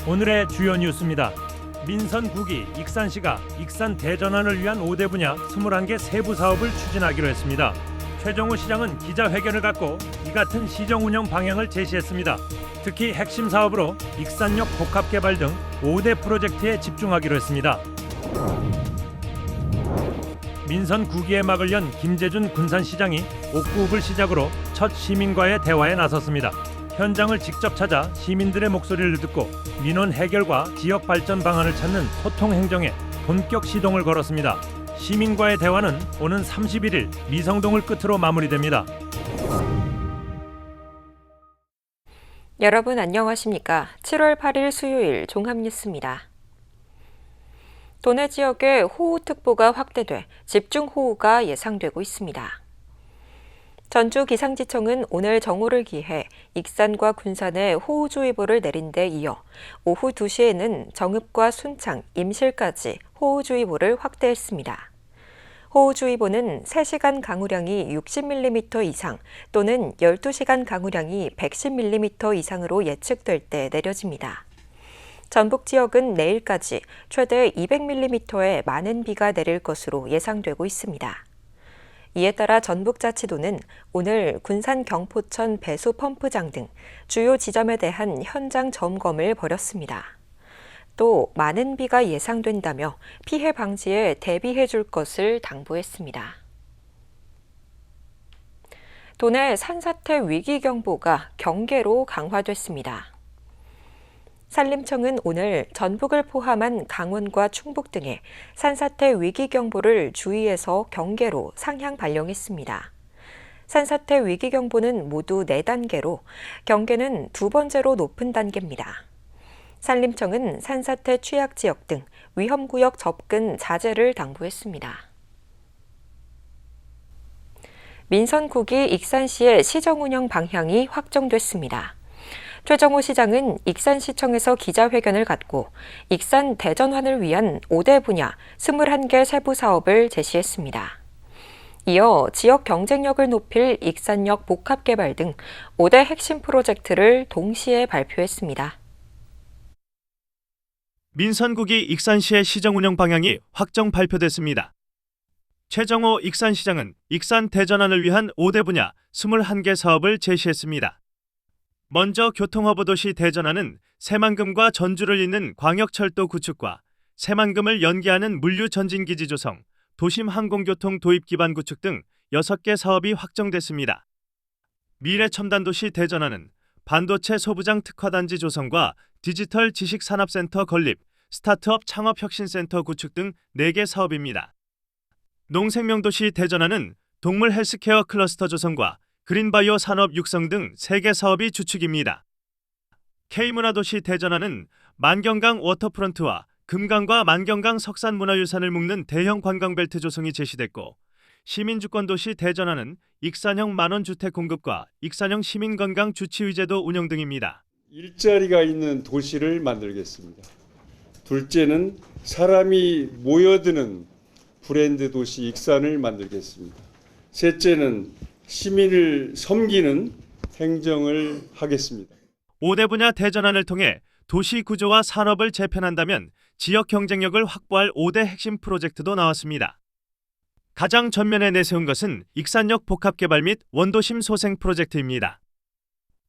오늘의 주요 뉴스입니다. 민선 9기 익산시가 익산 대전환을 위한 5대 분야 21개 세부 사업을 추진하기로 했습니다. 최정호 시장은 기자회견을 갖고 이 같은 시정 운영 방향을 제시했습니다. 특히 핵심 사업으로 익산역 복합 개발 등 5대 프로젝트에 집중하기로 했습니다. 민선 9기의 막을 연 김재준 군산시장이 옥구읍을 시작으로 첫 시민과의 대화에 나섰습니다. 현장을 직접 찾아 시민들의 목소리를 듣고 민원 해결과 지역 발전 방안을 찾는 소통 행정에 본격 시동을 걸었습니다. 시민과의 대화는 오는 31일 미성동을 끝으로 마무리됩니다. 여러분 안녕하십니까? 7월 8일 수요일 종합뉴스입니다. 도내 지역에 호우특보가 확대돼 집중호우가 예상되고 있습니다. 전주기상지청은 오늘 정오를 기해 익산과 군산에 호우주의보를 내린 데 이어 오후 2시에는 정읍과 순창, 임실까지 호우주의보를 확대했습니다. 호우주의보는 3시간 강우량이 60mm 이상 또는 12시간 강우량이 110mm 이상으로 예측될 때 내려집니다. 전북 지역은 내일까지 최대 200mm의 많은 비가 내릴 것으로 예상되고 있습니다. 이에 따라 전북자치도는 오늘 군산 경포천 배수 펌프장 등 주요 지점에 대한 현장 점검을 벌였습니다. 또 많은 비가 예상된다며 피해 방지에 대비해 줄 것을 당부했습니다. 도내 산사태 위기경보가 경계로 강화됐습니다. 산림청은 오늘 전북을 포함한 강원과 충북 등에 산사태 위기경보를 주의에서 경계로 상향 발령했습니다. 산사태 위기경보는 모두 4단계로 경계는 2번째로 높은 단계입니다. 산림청은 산사태 취약지역 등 위험구역 접근 자제를 당부했습니다. 민선 9기 익산시의 시정운영 방향이 확정됐습니다. 최정호 시장은 익산시청에서 기자회견을 갖고 익산 대전환을 위한 5대 분야 21개 세부 사업을 제시했습니다. 이어 지역 경쟁력을 높일 익산역 복합 개발 등 5대 핵심 프로젝트를 동시에 발표했습니다. 민선 9기 익산시의 시정 운영 방향이 확정 발표됐습니다. 최정호 익산시장은 익산 대전환을 위한 5대 분야 21개 사업을 제시했습니다. 먼저 교통허브 도시 대전환은 새만금과 전주를 잇는 광역철도 구축과 새만금을 연계하는 물류 전진기지 조성, 도심 항공교통 도입 기반 구축 등 6개 사업이 확정됐습니다. 미래첨단도시 대전환은 반도체 소부장 특화단지 조성과 디지털 지식산업센터 건립, 스타트업 창업혁신센터 구축 등 4개 사업입니다. 농생명도시 대전환은 동물 헬스케어 클러스터 조성과 그린바이오 산업 육성 등 3개 사업이 주축입니다. K문화도시 대전환은 만경강 워터프런트와 금강과 만경강 석산문화유산을 묶는 대형 관광벨트 조성이 제시됐고, 시민주권도시 대전환은 익산형 만원주택 공급과 익산형 시민건강 주치의제도 운영 등입니다. 일자리가 있는 도시를 만들겠습니다. 둘째는 사람이 모여드는 브랜드 도시 익산을 만들겠습니다. 셋째는 시민을 섬기는 행정을 하겠습니다. 5대 분야 대전환을 통해 도시 구조와 산업을 재편한다면 지역 경쟁력을 확보할 5대 핵심 프로젝트도 나왔습니다. 가장 전면에 내세운 것은 익산역 복합개발 및 원도심 소생 프로젝트입니다.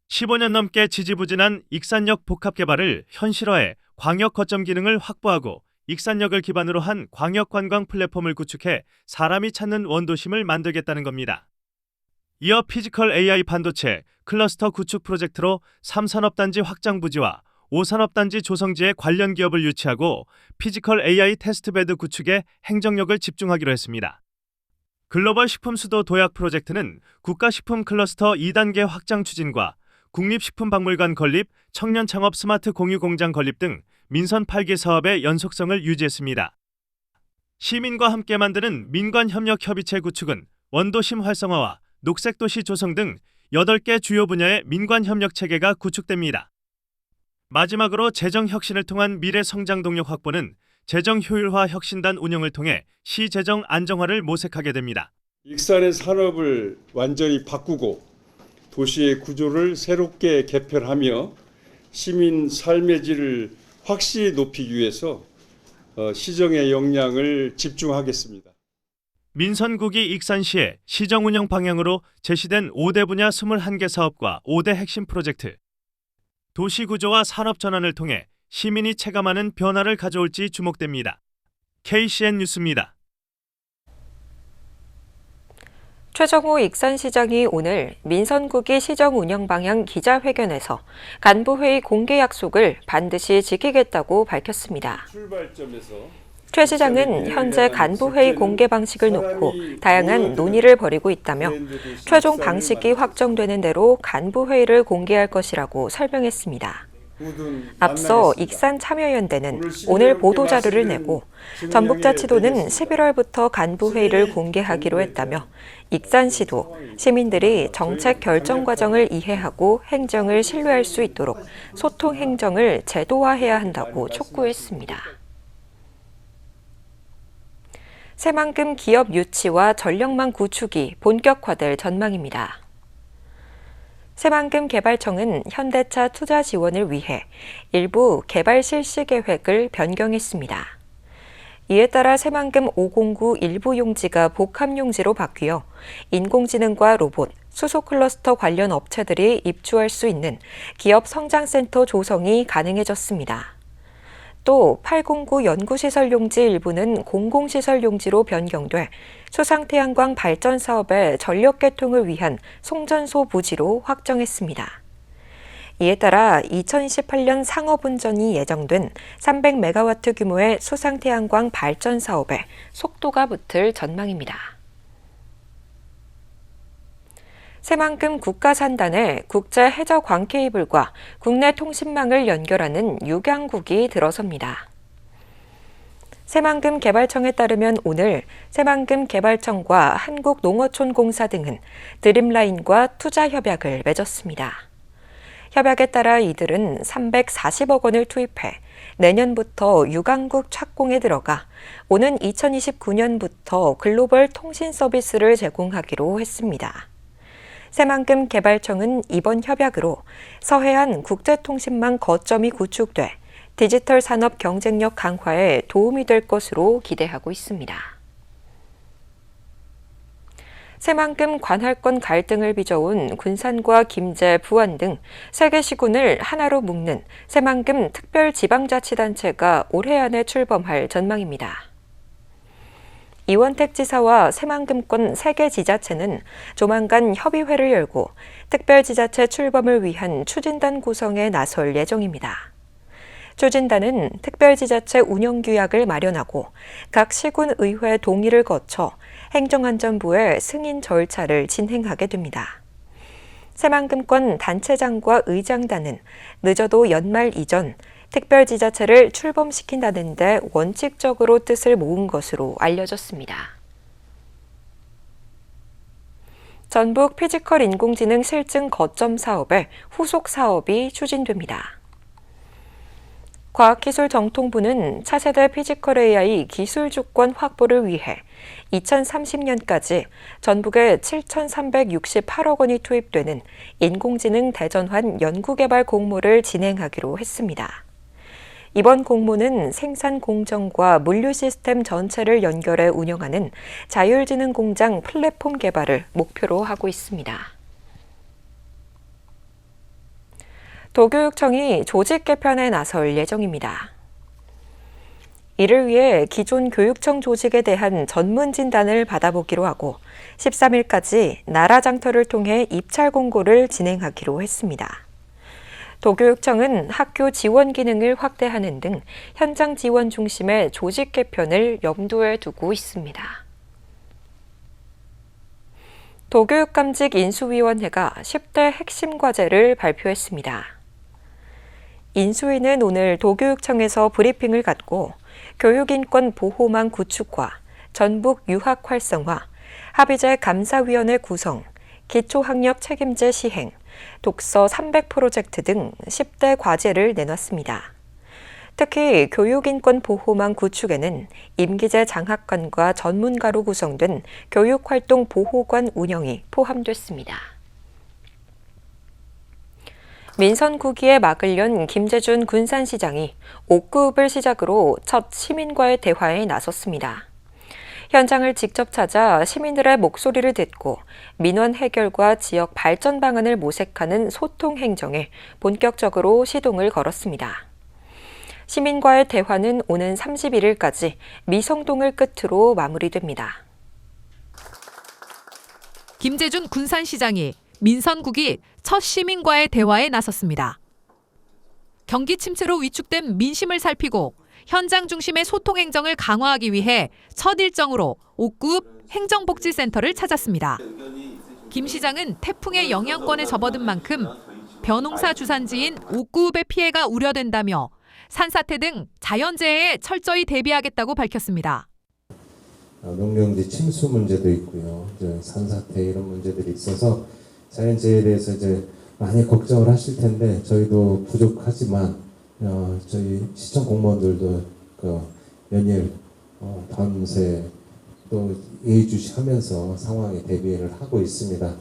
15년 넘게 지지부진한 익산역 복합개발을 현실화해 광역 거점 기능을 확보하고 익산역을 기반으로 한 광역관광 플랫폼을 구축해 사람이 찾는 원도심을 만들겠다는 겁니다. 이어 피지컬 AI 반도체 클러스터 구축 프로젝트로 3산업단지 확장 부지와 5산업단지 조성지에 관련 기업을 유치하고 피지컬 AI 테스트베드 구축에 행정력을 집중하기로 했습니다. 글로벌 식품 수도 도약 프로젝트는 국가식품 클러스터 2단계 확장 추진과 국립식품박물관 건립, 청년 창업 스마트 공유 공장 건립 등 민선 8기 사업의 연속성을 유지했습니다. 시민과 함께 만드는 민관협력협의체 구축은 원도심 활성화와 녹색도시 조성 등 8개 주요 분야의 민관협력체계가 구축됩니다. 마지막으로 재정혁신을 통한 미래성장 동력 확보는 재정효율화 혁신단 운영을 통해 시 재정 안정화를 모색하게 됩니다. 익산의 산업을 완전히 바꾸고 도시의 구조를 새롭게 개편하며 시민 삶의 질을 확실히 높이기 위해서 시정의 역량을 집중하겠습니다. 민선국이 익산시의 시정 운영 방향으로 제시된 5대 분야 21개 사업과 5대 핵심 프로젝트. 도시 구조와 산업 전환을 통해 시민이 체감하는 변화를 가져올지 주목됩니다. KCN 뉴스입니다. 최정호 익산시장이 오늘 민선국이 시정 운영 방향 기자회견에서 간부회의 공개 약속을 반드시 지키겠다고 밝혔습니다. 출발점에서 최 시장은 현재 간부회의 공개 방식을 놓고 다양한 논의를 벌이고 있다며 최종 방식이 확정되는 대로 간부회의를 공개할 것이라고 설명했습니다. 앞서 익산참여연대는 오늘 보도자료를 내고 전북자치도는 11월부터 간부회의를 공개하기로 했다며 익산시도 시민들이 정책 결정 과정을 이해하고 행정을 신뢰할 수 있도록 소통 행정을 제도화해야 한다고 촉구했습니다. 새만금 기업 유치와 전력망 구축이 본격화될 전망입니다. 새만금 개발청은 현대차 투자 지원을 위해 일부 개발 실시 계획을 변경했습니다. 이에 따라 새만금 509 일부 용지가 복합 용지로 바뀌어 인공지능과 로봇, 수소 클러스터 관련 업체들이 입주할 수 있는 기업 성장센터 조성이 가능해졌습니다. 또 809 연구시설 용지 일부는 공공시설 용지로 변경돼 수상태양광 발전 사업의 전력 개통을 위한 송전소 부지로 확정했습니다. 이에 따라 2028년 상업운전이 예정된 300메가와트 규모의 수상태양광 발전 사업에 속도가 붙을 전망입니다. 새만금 국가산단에 국제 해저 광케이블과 국내 통신망을 연결하는 육양국이 들어섭니다. 새만금 개발청에 따르면 오늘 새만금 개발청과 한국농어촌공사 등은 드림라인과 투자 협약을 맺었습니다. 협약에 따라 이들은 340억 원을 투입해 내년부터 육안국 착공에 들어가 오는 2029년부터 글로벌 통신 서비스를 제공하기로 했습니다. 새만금 개발청은 이번 협약으로 서해안 국제통신망 거점이 구축돼 디지털 산업 경쟁력 강화에 도움이 될 것으로 기대하고 있습니다. 새만금 관할권 갈등을 빚어온 군산과 김제, 부안 등 3개 시군을 하나로 묶는 새만금 특별지방자치단체가 올해 안에 출범할 전망입니다. 이원택 지사와 새만금권 3개 지자체는 조만간 협의회를 열고 특별지자체 출범을 위한 추진단 구성에 나설 예정입니다. 추진단은 특별지자체 운영규약을 마련하고 각 시군 의회 동의를 거쳐 행정안전부의 승인 절차를 진행하게 됩니다. 새만금권 단체장과 의장단은 늦어도 연말 이전 특별지자체를 출범시킨다는 데 원칙적으로 뜻을 모은 것으로 알려졌습니다. 전북 피지컬 인공지능 실증 거점 사업의 후속 사업이 추진됩니다. 과학기술정통부는 차세대 피지컬 AI 기술 주권 확보를 위해 2030년까지 전북에 7,368억 원이 투입되는 인공지능 대전환 연구개발 공모를 진행하기로 했습니다. 이번 공모는 생산 공정과 물류 시스템 전체를 연결해 운영하는 자율지능 공장 플랫폼 개발을 목표로 하고 있습니다. 도교육청이 조직 개편에 나설 예정입니다. 이를 위해 기존 교육청 조직에 대한 전문 진단을 받아보기로 하고 13일까지 나라장터를 통해 입찰 공고를 진행하기로 했습니다. 도교육청은 학교 지원 기능을 확대하는 등 현장 지원 중심의 조직 개편을 염두에 두고 있습니다. 도교육감직 인수위원회가 10대 핵심 과제를 발표했습니다. 인수위는 오늘 도교육청에서 브리핑을 갖고 교육인권 보호망 구축과 전북 유학 활성화, 합의제 감사위원회 구성, 기초학력 책임제 시행, 독서 300 프로젝트 등 10대 과제를 내놨습니다. 특히 교육인권 보호망 구축에는 임기제 장학관과 전문가로 구성된 교육활동 보호관 운영이 포함됐습니다. 민선 9기에 막을 연 김재준 군산시장이 옥구읍을 시작으로 첫 시민과의 대화에 나섰습니다. 현장을 직접 찾아 시민들의 목소리를 듣고 민원 해결과 지역 발전 방안을 모색하는 소통 행정에 본격적으로 시동을 걸었습니다. 시민과의 대화는 오는 31일까지 미성동을 끝으로 마무리됩니다. 김재준 군산시장이 민선 9기 첫 시민과의 대화에 나섰습니다. 경기 침체로 위축된 민심을 살피고 현장 중심의 소통 행정을 강화하기 위해 첫 일정으로 옥구읍 행정복지센터를 찾았습니다. 김 시장은 태풍의 영향권에 접어든 만큼 벼농사 주산지인 옥구읍의 피해가 우려된다며 산사태 등 자연재해에 철저히 대비하겠다고 밝혔습니다. 농경지 침수 문제도 있고요. 이제 산사태 이런 문제들이 있어서 자연재해에 대해서 이제 많이 걱정을 하실 텐데 저희도 부족하지만 저희 시청 공무원들도 연일 밤새 또 예의주시하면서 상황에 대비를 하고 있습니다.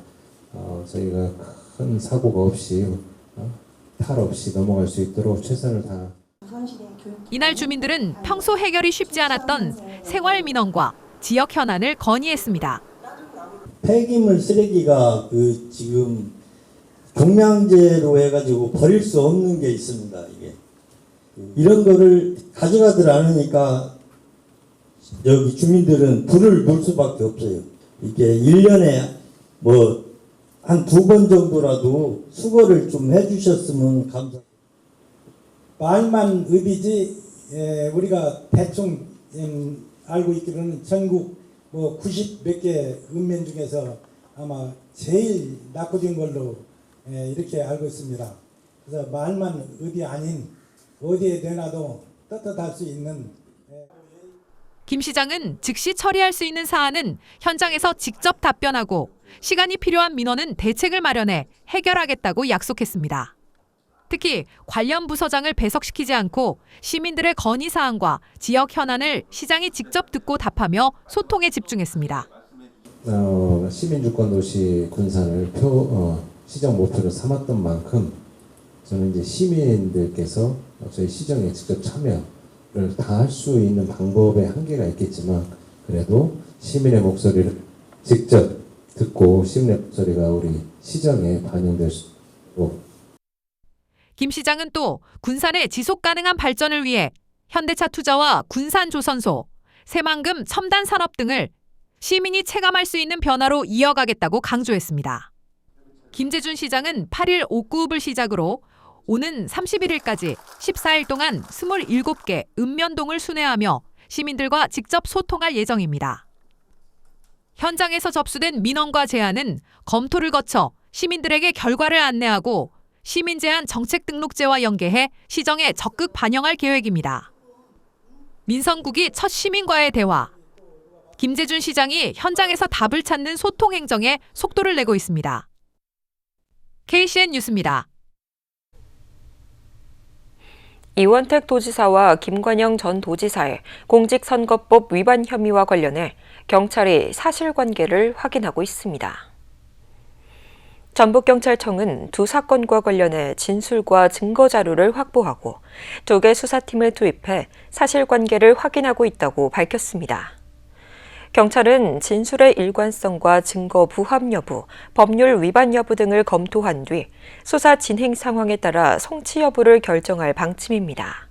저희가 큰 사고가 없이 탈 없이 넘어갈 수 있도록 최선을 다. 이날 주민들은 평소 해결이 쉽지 않았던 생활 민원과 지역 현안을 건의했습니다. 폐기물 쓰레기가 지금 종량제로 해가지고 버릴 수 없는 게 있습니다. 이게 이런 거를 가져가들 않으니까 여기 주민들은 불을 놓을 수밖에 없어요. 이게 1년에 뭐 한 2번 정도라도 수거를 좀 해주셨으면 감사합니다. 말만 의비지 우리가 대충 알고 있기로는 전국 뭐 90 몇 개 읍면 중에서 아마 제일 낙후된 걸로 이렇게 알고 있습니다. 그래서 말만 의비 아닌 어디에 내놔도 떳떳할 수 있는. 김 시장은 즉시 처리할 수 있는 사안은 현장에서 직접 답변하고 시간이 필요한 민원은 대책을 마련해 해결하겠다고 약속했습니다. 특히 관련 부서장을 배석시키지 않고 시민들의 건의사항과 지역 현안을 시장이 직접 듣고 답하며 소통에 집중했습니다. 시민주권도시 군산을 시정 목표로 삼았던 만큼 저는 이제 시민들께서 저희 시정에 직접 참여를 다 할 수 있는 방법의 한계가 있겠지만 그래도 시민의 목소리를 직접 듣고 시민의 목소리가 우리 시정에 반영될 수 있고. 김 시장은 또 군산의 지속 가능한 발전을 위해 현대차 투자와 군산조선소, 새만금 첨단 산업 등을 시민이 체감할 수 있는 변화로 이어가겠다고 강조했습니다. 김재준 시장은 8일 옥구읍을 시작으로 오는 31일까지 14일 동안 27개 읍면동을 순회하며 시민들과 직접 소통할 예정입니다. 현장에서 접수된 민원과 제안은 검토를 거쳐 시민들에게 결과를 안내하고 시민제한 정책등록제와 연계해 시정에 적극 반영할 계획입니다. 민선 9기 첫 시민과의 대화. 김재준 시장이 현장에서 답을 찾는 소통 행정에 속도를 내고 있습니다. KCN 뉴스입니다. 이원택 도지사와 김관영 전 도지사의 공직선거법 위반 혐의와 관련해 경찰이 사실관계를 확인하고 있습니다. 전북경찰청은 두 사건과 관련해 진술과 증거 자료를 확보하고 2개 수사팀을 투입해 사실관계를 확인하고 있다고 밝혔습니다. 경찰은 진술의 일관성과 증거 부합 여부, 법률 위반 여부 등을 검토한 뒤 수사 진행 상황에 따라 성취 여부를 결정할 방침입니다.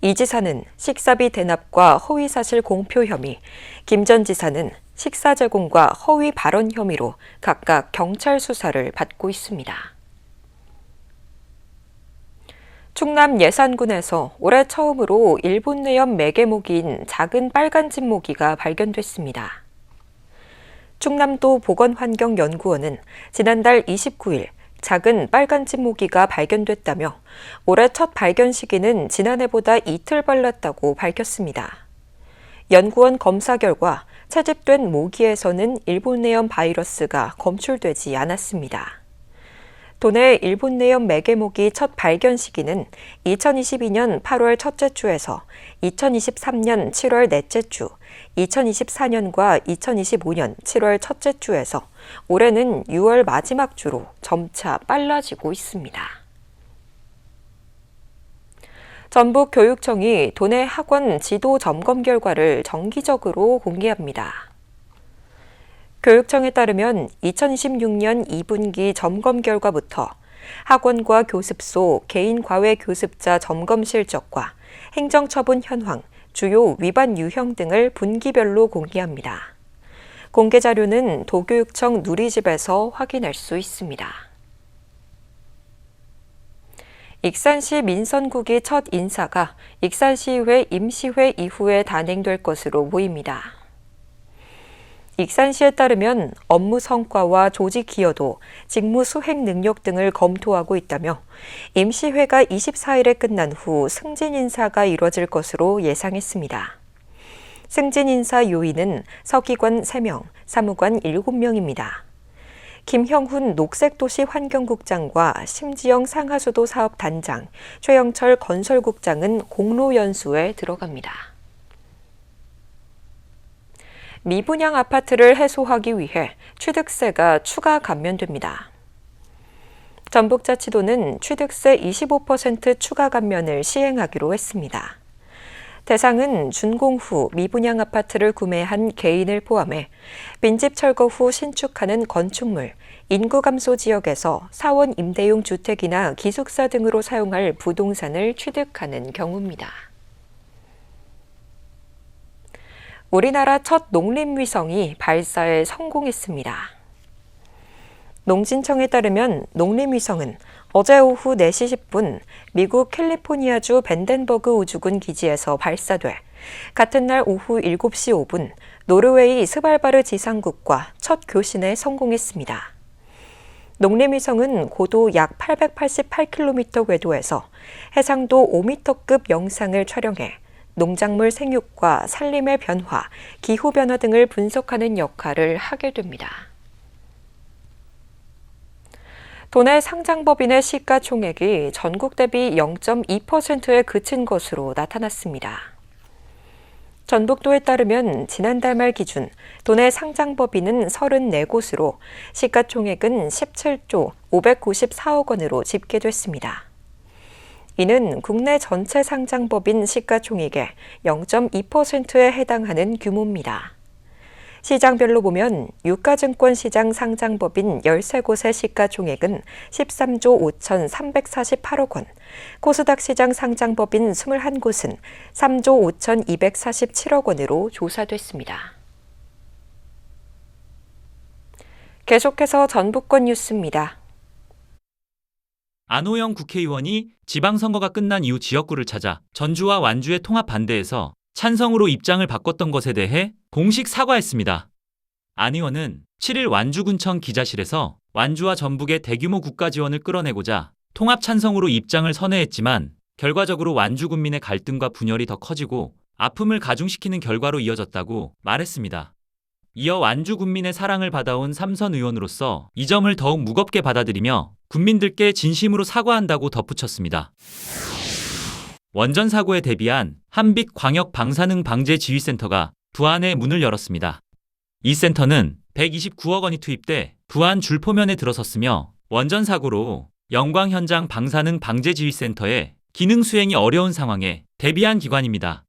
이 지사는 식사비 대납과 허위사실 공표 혐의, 김 전 지사는 식사 제공과 허위 발언 혐의로 각각 경찰 수사를 받고 있습니다. 충남 예산군에서 올해 처음으로 일본 내염 매개모기인 작은 빨간집 모기가 발견됐습니다. 충남도 보건환경연구원은 지난달 29일 작은 빨간집 모기가 발견됐다며 올해 첫 발견 시기는 지난해보다 이틀 빨랐다고 밝혔습니다. 연구원 검사 결과 채집된 모기에서는 일본 내염 바이러스가 검출되지 않았습니다. 도내 일본 내염 매개모기 첫 발견 시기는 2022년 8월 첫째 주에서 2023년 7월 넷째 주, 2024년과 2025년 7월 첫째 주에서 올해는 6월 마지막 주로 점차 빨라지고 있습니다. 전북교육청이 도내 학원 지도 점검 결과를 정기적으로 공개합니다. 교육청에 따르면 2026년 2분기 점검 결과부터 학원과 교습소 개인 과외 교습자 점검 실적과 행정처분 현황, 주요 위반 유형 등을 분기별로 공개합니다. 공개 자료는 도교육청 누리집에서 확인할 수 있습니다. 익산시 민선국이 첫 인사가 익산시의회 임시회 이후에 단행될 것으로 보입니다. 익산시에 따르면 업무 성과와 조직 기여도, 직무 수행 능력 등을 검토하고 있다며 임시회가 24일에 끝난 후 승진 인사가 이뤄질 것으로 예상했습니다. 승진 인사 요인은 서기관 3명, 사무관 7명입니다. 김형훈 녹색도시 환경국장과 심지영 상하수도 사업단장, 최영철 건설국장은 공로연수에 들어갑니다. 미분양 아파트를 해소하기 위해 취득세가 추가 감면됩니다. 전북자치도는 취득세 25% 추가 감면을 시행하기로 했습니다. 대상은 준공 후 미분양 아파트를 구매한 개인을 포함해 빈집 철거 후 신축하는 건축물, 인구 감소 지역에서 사원 임대용 주택이나 기숙사 등으로 사용할 부동산을 취득하는 경우입니다. 우리나라 첫 농림위성이 발사에 성공했습니다. 농진청에 따르면 농림위성은 어제 오후 4시 10분 미국 캘리포니아주 벤덴버그 우주군 기지에서 발사돼 같은 날 오후 7시 5분 노르웨이 스발바르 지상국과 첫 교신에 성공했습니다. 농림위성은 고도 약 888km 궤도에서 해상도 5m급 영상을 촬영해 농작물 생육과 산림의 변화, 기후 변화 등을 분석하는 역할을 하게 됩니다. 도내 상장법인의 시가총액이 전국 대비 0.2%에 그친 것으로 나타났습니다. 전북도에 따르면 지난달 말 기준 도내 상장법인은 34곳으로 시가총액은 17조 594억 원으로 집계됐습니다. 이는 국내 전체 상장법인 시가총액의 0.2%에 해당하는 규모입니다. 시장별로 보면 유가증권 시장 상장법인 13곳의 시가총액은 13조 5,348억 원, 코스닥 시장 상장법인 21곳은 3조 5,247억 원으로 조사됐습니다. 계속해서 전북권 뉴스입니다. 안호영 국회의원이 지방선거가 끝난 이후 지역구를 찾아 전주와 완주의 통합 반대에서 찬성으로 입장을 바꿨던 것에 대해 공식 사과했습니다. 안 의원은 7일 완주군청 기자실에서 완주와 전북의 대규모 국가 지원을 끌어내고자 통합 찬성으로 입장을 선회했지만 결과적으로 완주 군민의 갈등과 분열이 더 커지고 아픔을 가중시키는 결과로 이어졌다고 말했습니다. 이어 완주 군민의 사랑을 받아온 삼선 의원으로서 이 점을 더욱 무겁게 받아들이며 군민들께 진심으로 사과한다고 덧붙였습니다. 원전 사고에 대비한 한빛 광역 방사능 방제 지휘센터가 부안에 문을 열었습니다. 이 센터는 129억 원이 투입돼 부안 줄포면에 들어섰으며 원전 사고로 영광 현장 방사능 방제 지휘센터의 기능 수행이 어려운 상황에 대비한 기관입니다.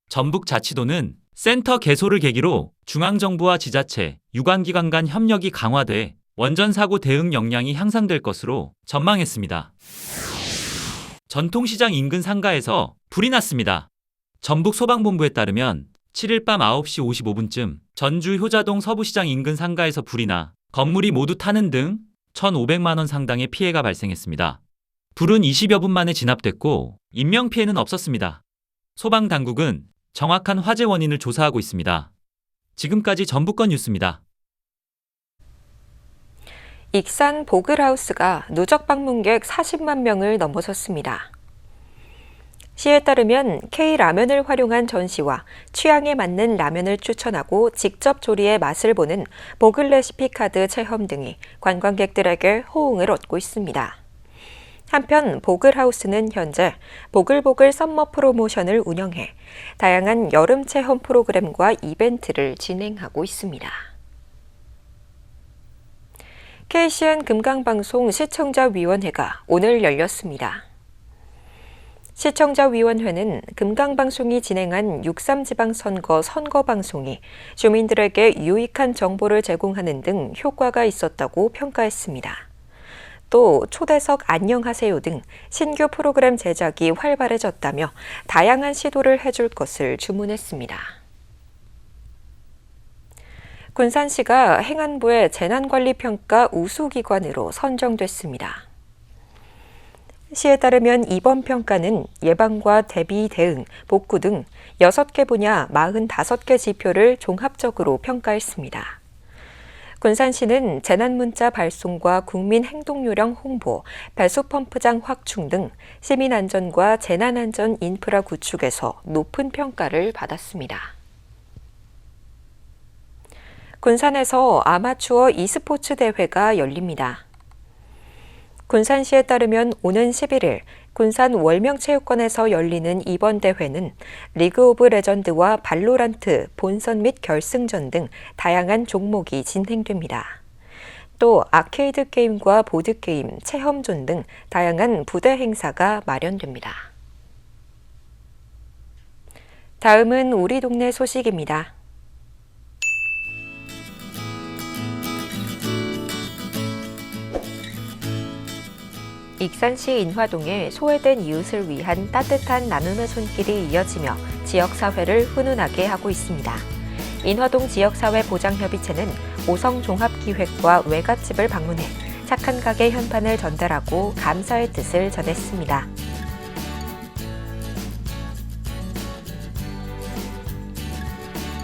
전북자치도는 센터 개소를 계기로 중앙정부와 지자체, 유관기관 간 협력이 강화돼 원전 사고 대응 역량이 향상될 것으로 전망했습니다. 전통시장 인근 상가에서 불이 났습니다. 전북소방본부에 따르면 7일 밤 9시 55분쯤 전주 효자동 서부시장 인근 상가에서 불이 나 건물이 모두 타는 등 1,500만 원 상당의 피해가 발생했습니다. 불은 20여 분 만에 진압됐고 인명피해는 없었습니다. 소방당국은 정확한 화재 원인을 조사하고 있습니다. 지금까지 전북권 뉴스입니다. 익산 보글하우스가 누적 방문객 40만 명을 넘어섰습니다. 시에 따르면 K라면을 활용한 전시와 취향에 맞는 라면을 추천하고 직접 조리의 맛을 보는 보글 레시피 카드 체험 등이 관광객들에게 호응을 얻고 있습니다. 한편 보글하우스는 현재 보글보글 썸머 프로모션을 운영해 다양한 여름 체험 프로그램과 이벤트를 진행하고 있습니다. KCN 금강방송 시청자위원회가 오늘 열렸습니다. 시청자위원회는 금강방송이 진행한 6.3 지방선거 선거방송이 주민들에게 유익한 정보를 제공하는 등 효과가 있었다고 평가했습니다. 또 초대석 안녕하세요 등 신규 프로그램 제작이 활발해졌다며 다양한 시도를 해줄 것을 주문했습니다. 군산시가 행안부의 재난관리평가 우수기관으로 선정됐습니다. 시에 따르면 이번 평가는 예방과 대비 대응, 복구 등 6개 분야 45개 지표를 종합적으로 평가했습니다. 군산시는 재난문자 발송과 국민행동요령 홍보, 배수펌프장 확충 등 시민안전과 재난안전 인프라 구축에서 높은 평가를 받았습니다. 군산에서 아마추어 e스포츠 대회가 열립니다. 군산시에 따르면 오는 11일 군산 월명체육관에서 열리는 이번 대회는 리그 오브 레전드와 발로란트 본선 및 결승전 등 다양한 종목이 진행됩니다. 또 아케이드 게임과 보드게임, 체험존 등 다양한 부대 행사가 마련됩니다. 다음은 우리 동네 소식입니다. 익산시 인화동에 소외된 이웃을 위한 따뜻한 나눔의 손길이 이어지며 지역사회를 훈훈하게 하고 있습니다. 인화동 지역사회보장협의체는 오성종합기획과 외갓집을 방문해 착한 가게 현판을 전달하고 감사의 뜻을 전했습니다.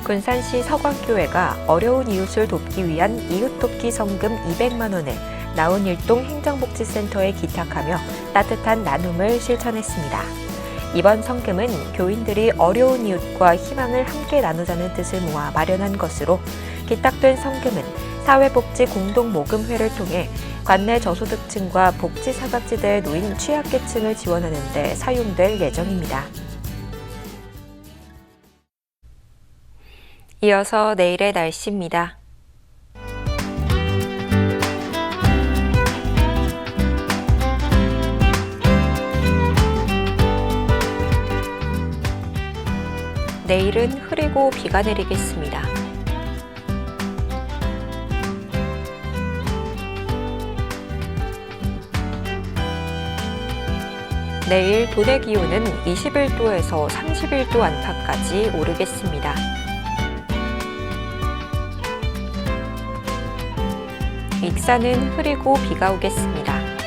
군산시 서광교회가 어려운 이웃을 돕기 위한 이웃돕기 성금 200만 원을 나온일동 행정복지센터에 기탁하며 따뜻한 나눔을 실천했습니다. 이번 성금은 교인들이 어려운 이웃과 희망을 함께 나누자는 뜻을 모아 마련한 것으로 기탁된 성금은 사회복지 공동모금회를 통해 관내 저소득층과 복지사각지대에 놓인 취약계층을 지원하는 데 사용될 예정입니다. 이어서 내일의 날씨입니다. 내일은 흐리고 비가 내리겠습니다. 내일 도내 기온은 21도에서 31도 안팎까지 오르겠습니다. 익산은 흐리고 비가 오겠습니다.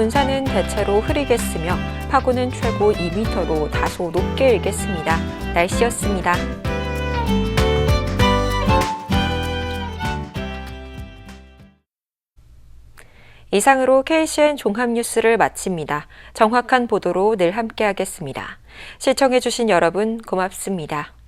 군산은 대체로 흐리겠으며 파고는 최고 2m로 다소 높게 일겠습니다. 날씨였습니다. 이상으로 KCN 종합뉴스를 마칩니다. 정확한 보도로 늘 함께하겠습니다. 시청해주신 여러분 고맙습니다.